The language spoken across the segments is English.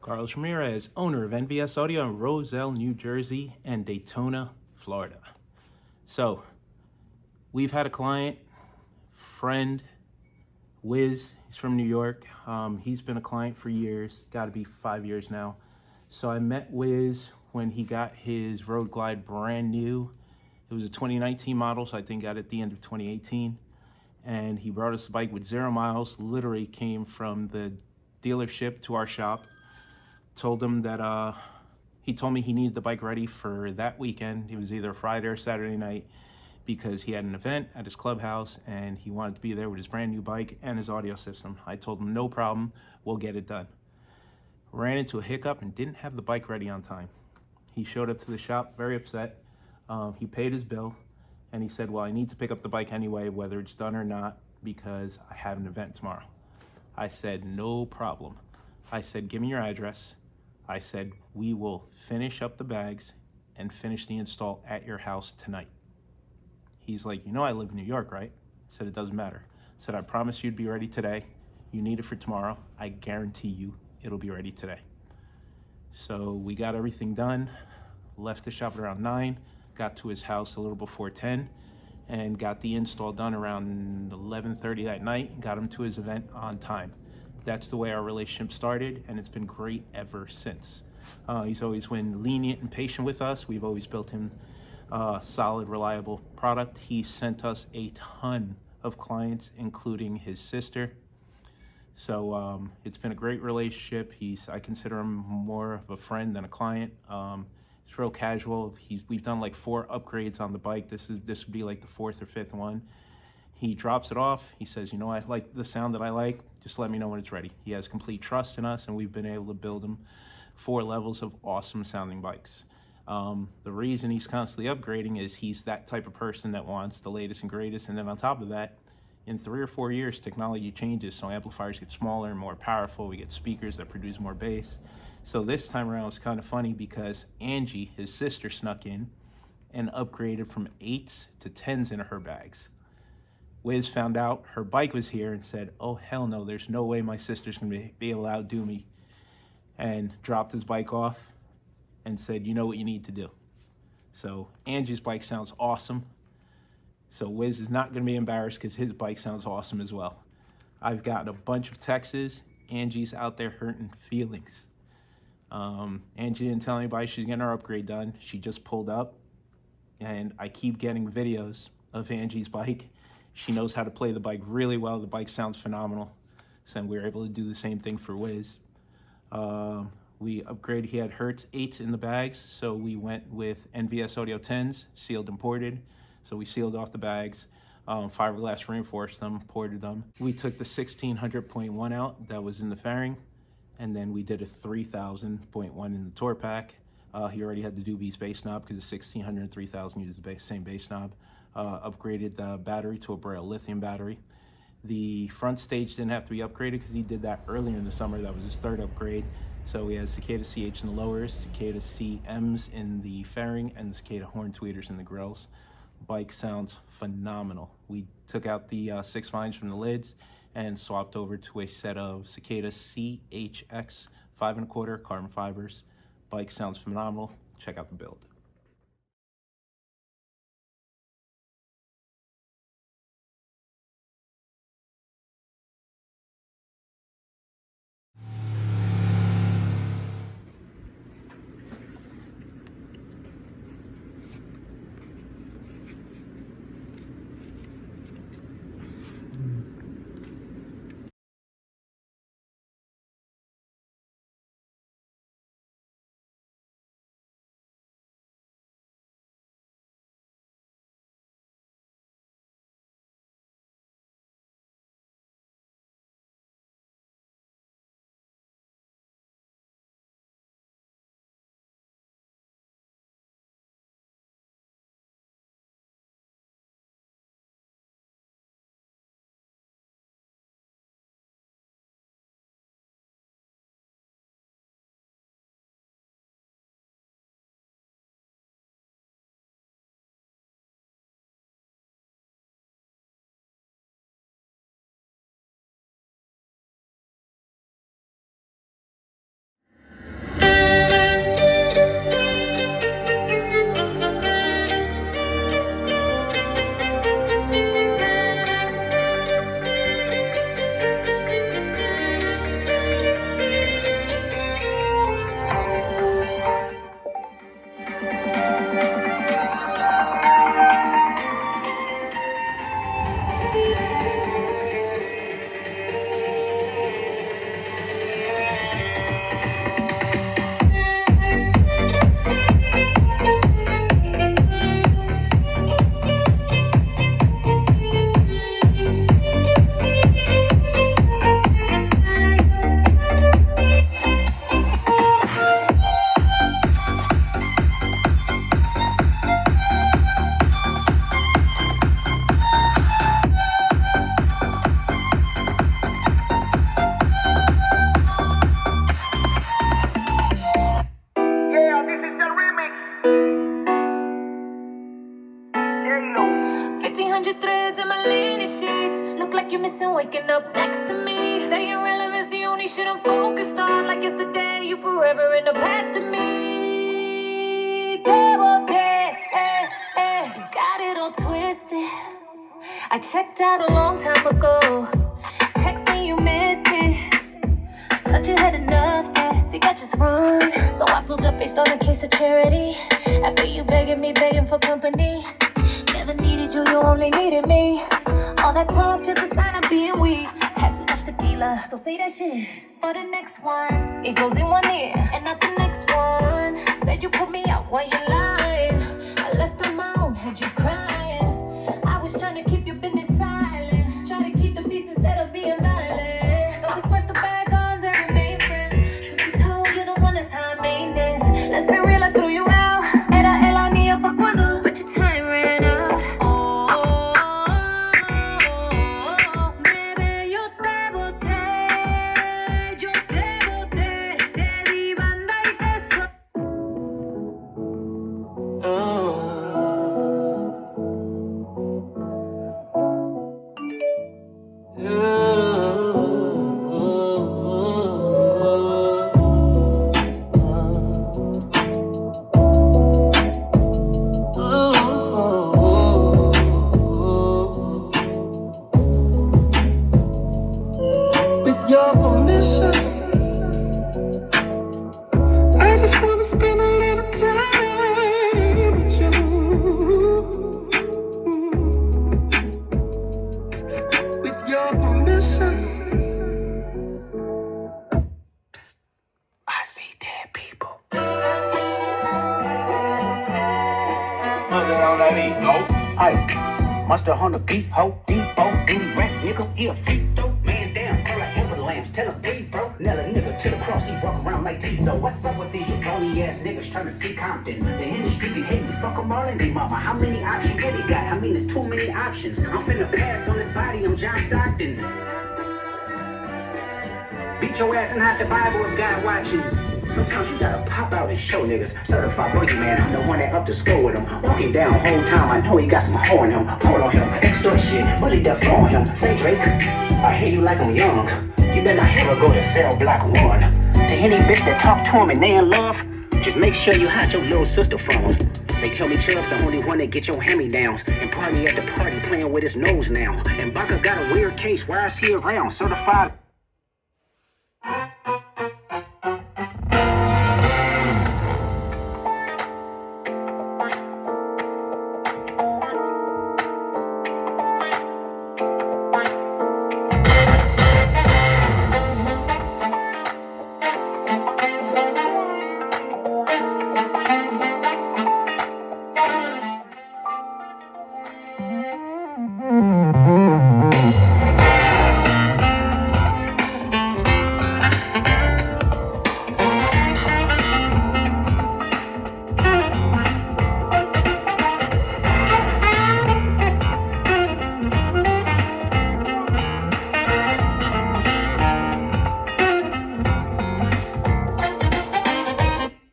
Carlos Ramirez, owner of NVS Audio in Roselle, New Jersey, and Daytona, Florida. So, we've had a client, friend, Wiz. He's from New York. He's been a client for years, got to be 5 years now. So I met Wiz when he got his Road Glide brand new. It was a 2019 model, so I think got it at the end of 2018. And he brought us the bike with 0 miles, literally came from the dealership to our shop. Told him that he told me he needed the bike ready for that weekend. It was either Friday or Saturday night because he had an event at his clubhouse and he wanted to be there with his brand new bike and his audio system. I told him no problem, we'll get it done. Ran into a hiccup and didn't have the bike ready on time. He showed up to the shop very upset. He paid his bill and he said, well, I need to pick up the bike anyway, whether it's done or not, because I have an event tomorrow. I said, no problem. I said, give me your address. I said, we will finish up the bags and finish the install at your house tonight. He's like, you know I live in New York, right? I said, it doesn't matter. I said, I promise you'd be ready today. You need it for tomorrow. I guarantee you it'll be ready today. So we got everything done, left the shop at around 9, got to his house a little before 10, and got the install done around 11:30 that night, got him to his event on time. That's the way our relationship started, and it's been great ever since. He's always been lenient and patient with us. We've always built him a solid, reliable product. He sent us a ton of clients, including his sister. So it's been a great relationship. I consider him more of a friend than a client. It's real casual. We've done like 4 upgrades on the bike. This would be like the 4th or 5th one. He drops it off. He says, you know, I like the sound that I like. Just let me know when it's ready. He has complete trust in us, and we've been able to build him 4 levels of awesome sounding bikes. The reason he's constantly upgrading is he's that type of person that wants the latest and greatest. And then on top of that, in 3 or 4 years, technology changes. So amplifiers get smaller and more powerful. We get speakers that produce more bass. So this time around it's kind of funny because Angie, his sister, snuck in and upgraded from 8s to 10s in her bags. Wiz found out her bike was here and said, oh, hell no, there's no way my sister's gonna be allowed Dubiee. And dropped his bike off and said, you know what you need to do. So Angie's bike sounds awesome. So Wiz is not gonna be embarrassed because his bike sounds awesome as well. I've gotten a bunch of texts. Angie's out there hurting feelings. Angie didn't tell anybody she's getting her upgrade done. She just pulled up, and I keep getting videos of Angie's bike. She knows how to play the bike really well. The bike sounds phenomenal. So we were able to do the same thing for Wiz. We upgraded, he had Hertz 8s in the bags, so we went with NVS Audio 10s, sealed and ported. So we sealed off the bags, fiberglass reinforced them, ported them. We took the 1600.1 out that was in the fairing, and then we did a 3000.1 in the tour pack. He already had the Dubiee bass knob because the 1600 and 3000 use the same bass knob. Upgraded the battery to a Braille lithium battery. The front stage didn't have to be upgraded because he did that earlier in the summer. That was his 3rd upgrade. So we had Cicada CH in the lowers, Cicada CMs in the fairing, and the Cicada horn tweeters in the grills. Bike sounds phenomenal. We took out the 6 vines from the lids and swapped over to a set of Cicada CHX 5 1/4 carbon fibers. Bike sounds phenomenal. Check out the build. only shit I'm focused on. Like yesterday, you forever in the past to me. Double day, you got it all twisted. I checked out a long time ago. Texting you missed it. Thought you had enough that you got just run. So I pulled up based on a case of charity. After you begging for company. Never needed you, you only needed me. All that talk just a sign of being weak. Had too much tequila, so say that shit. For the next one, it goes in one ear and not the next one. Said you put me out while you lying. I left on my own, had you crying. I was trying to keep your business silent. Try to keep the peace instead of being violent. Don't we smash the bad guns and remain friends. Truth be told, you're the one that's high maintenance. Let's be real, I threw you out. Era el anillo pa' cuando, but your time ran out. Bebé, yo te boté, te di banda y te With your permission, I just wanna spend a little time with you. With your permission. Psst, I see dead people. Mother on that beat, go. Aye, mustard on the beat, ho, depot, any rap nigga, he a freak, though. Man down, call like Amber Lambs, tell him breathe, bro. Nail a nigga to the cross, he walk around like Tizo. What's up with these bony ass niggas trying to see Compton? The industry can hate me, fuck them all and they mama. How many options really got? I mean, there's too many options. I'm finna pass on this body, I'm John Stockton. Beat your ass and hide the Bible if God watching. Sometimes you gotta pop out and show niggas. Certified boogeyman, I'm the one that up to school with him. Walking down whole time, I know he got some hoe in him. Pull on him, extort shit, bully that flow on him. Say Drake, I hear you like I'm young. You better not ever go to cell block 1. To any bitch that talk to him and they in love, just make sure you hide your little sister from him. They tell me Chubb's the only one that get your hand-me-downs. And party at the party playing with his nose now. And Baka got a weird case, why is he around? Certified.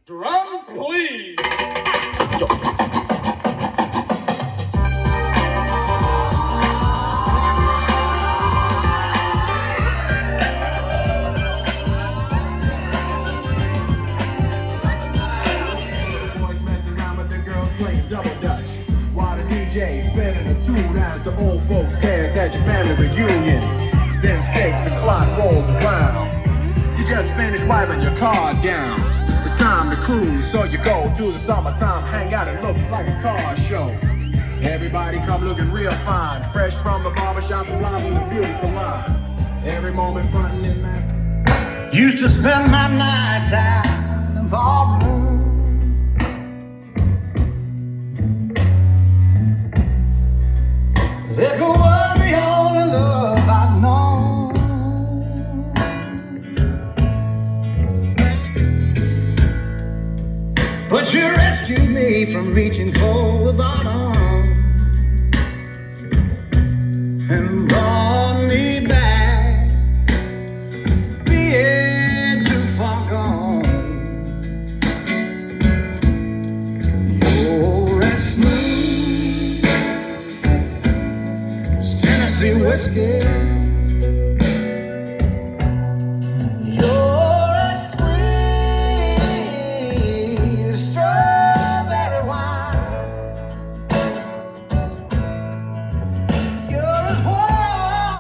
Drums, please. Boys messing around with the girls playing double dutch. While the DJ spinning a tune as the old folks dance at your family reunion. Then 6 o'clock rolls around. You just finished wiping your car down. It's time to cruise, so you go to the summertime hangout. It looks like a car show. Everybody come looking real fine, fresh from the barbershop and live in the beauty salon. Every moment frontin' in that. Used to spend my nights out in the ballroom. Liquor was the only love I'd known. But you rescued me from reaching for the bottom and brought me back, being too far gone. You're as smooth as Tennessee whiskey.